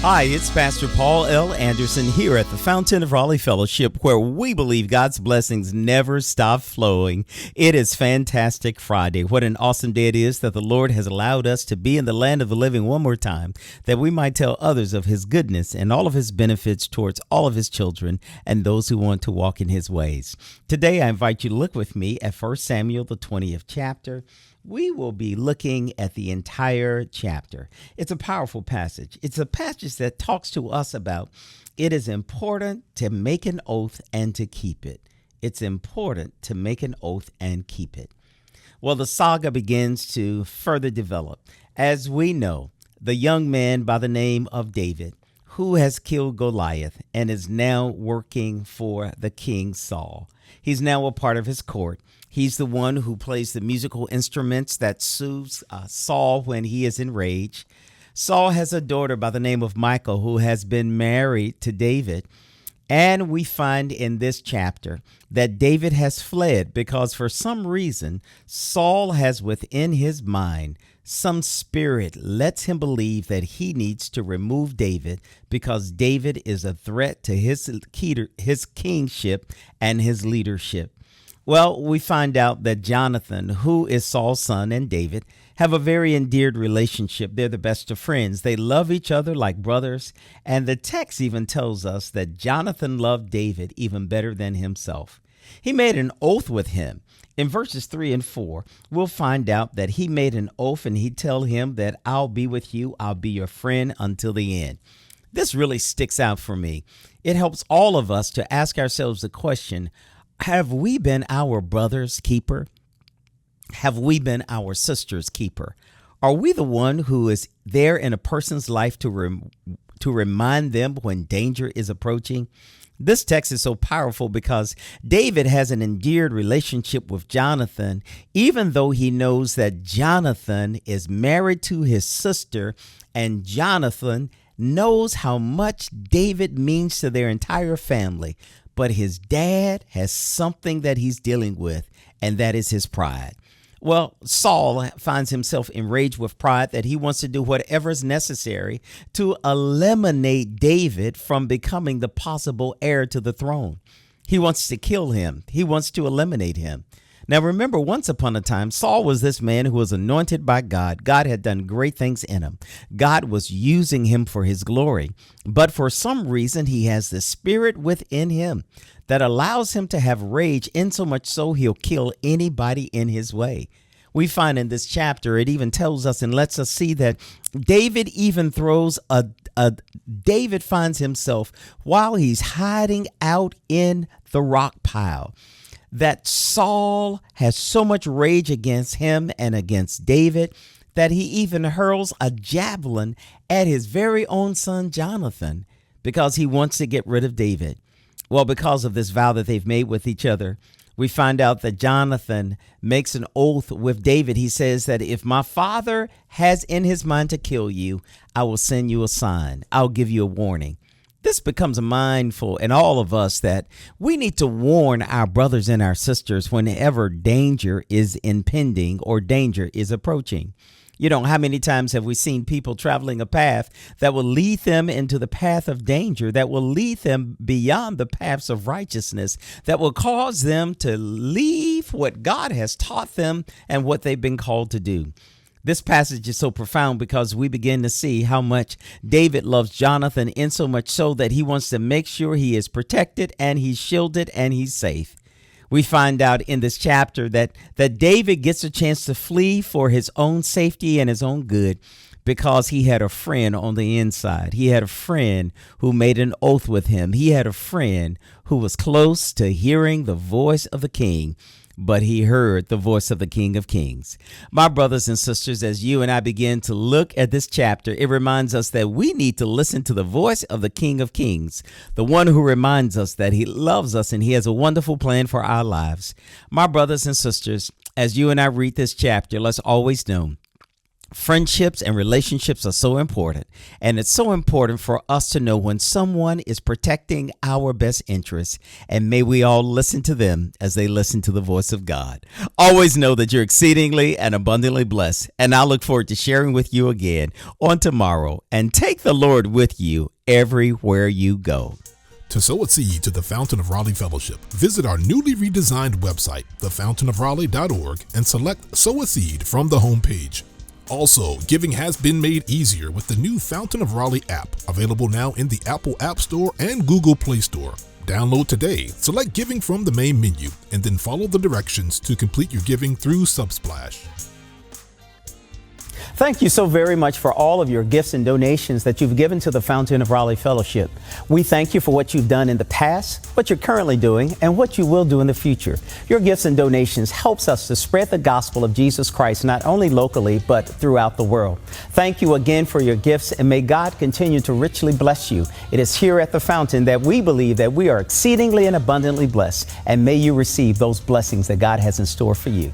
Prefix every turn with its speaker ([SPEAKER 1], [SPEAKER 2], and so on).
[SPEAKER 1] Hi, it's Pastor Paul L. Anderson here at the Fountain of Raleigh Fellowship, where we believe God's blessings never stop flowing. It is Fantastic Friday. What an awesome day it is that the Lord has allowed us to be in the land of the living one more time, that we might tell others of his goodness and all of his benefits towards all of his children and those who want to walk in his ways. Today, I invite you to look with me at 1 Samuel, the 20th chapter. We will be looking at the entire chapter. It's a powerful passage. It's a passage that talks to us about it is important to make an oath and to keep it. It's important to make an oath and keep it. Well, the saga begins to further develop. As we know, the young man by the name of David, who has killed Goliath and is now working for the king Saul. He's now a part of his court. He's the one who plays the musical instruments that soothes Saul when he is enraged. Saul has a daughter by the name of Michal who has been married to David. And we find in this chapter that David has fled because for some reason, Saul has within his mind some spirit lets him believe that he needs to remove David because David is a threat to his kingship and his leadership. Well, we find out that Jonathan, who is Saul's son, and David have a very endeared relationship. They're the best of friends. They love each other like brothers. And the text even tells us that Jonathan loved David even better than himself. He made an oath with him. In verses 3 and 4, we'll find out that he made an oath and he tell him that I'll be with you. I'll be your friend until the end. This really sticks out for me. It helps all of us to ask ourselves the question, have we been our brother's keeper? Have we been our sister's keeper? Are we the one who is there in a person's life to remind them when danger is approaching? This text is so powerful because David has an endeared relationship with Jonathan, even though he knows that Jonathan is married to his sister, and Jonathan knows how much David means to their entire family. But his dad has something that he's dealing with, and that is his pride. Well, Saul finds himself enraged with pride that he wants to do whatever is necessary to eliminate David from becoming the possible heir to the throne. He wants to kill him. He wants to eliminate him. Now, remember, once upon a time, Saul was this man who was anointed by God. God had done great things in him. God was using him for his glory. But for some reason, he has the spirit within him that allows him to have rage, in so much so he'll kill anybody in his way. We find in this chapter, it even tells us and lets us see that David even David finds himself while he's hiding out in the rock pile, that Saul has so much rage against him and against David that he even hurls a javelin at his very own son Jonathan because he wants to get rid of David. Well, because of this vow that they've made with each other, we find out that Jonathan makes an oath with David. He says that if my father has in his mind to kill you, I will send you a sign. I'll give you a warning. This becomes mindful in all of us that we need to warn our brothers and our sisters whenever danger is impending or danger is approaching. You know, how many times have we seen people traveling a path that will lead them into the path of danger, that will lead them beyond the paths of righteousness, that will cause them to leave what God has taught them and what they've been called to do. This passage is so profound because we begin to see how much David loves Jonathan, in so much so that he wants to make sure he is protected and he's shielded and he's safe. We find out in this chapter that David gets a chance to flee for his own safety and his own good because he had a friend on the inside. He had a friend who made an oath with him. He had a friend who was close to hearing the voice of the king, but he heard the voice of the King of Kings. My brothers and sisters, as you and I begin to look at this chapter, it reminds us that we need to listen to the voice of the King of Kings, the one who reminds us that he loves us and he has a wonderful plan for our lives. My brothers and sisters, as you and I read this chapter, let's always know Friendships and relationships are so important, and it's so important for us to know when someone is protecting our best interests, and may we all listen to them as they listen to the voice of God. Always know that you're exceedingly and abundantly blessed, and I look forward to sharing with you again on tomorrow, and take the Lord with you everywhere you go.
[SPEAKER 2] To sow a seed to the Fountain of Raleigh Fellowship, visit our newly redesigned website, thefountainofraleigh.org, and select Sow a Seed from the homepage. Also, giving has been made easier with the new Fountain of Raleigh app, available now in the Apple App Store and Google Play Store. Download today, select Giving from the main menu, and then follow the directions to complete your giving through Subsplash.
[SPEAKER 1] Thank you so very much for all of your gifts and donations that you've given to the Fountain of Raleigh Fellowship. We thank you for what you've done in the past, what you're currently doing, and what you will do in the future. Your gifts and donations helps us to spread the gospel of Jesus Christ, not only locally, but throughout the world. Thank you again for your gifts, and may God continue to richly bless you. It is here at the Fountain that we believe that we are exceedingly and abundantly blessed, and may you receive those blessings that God has in store for you.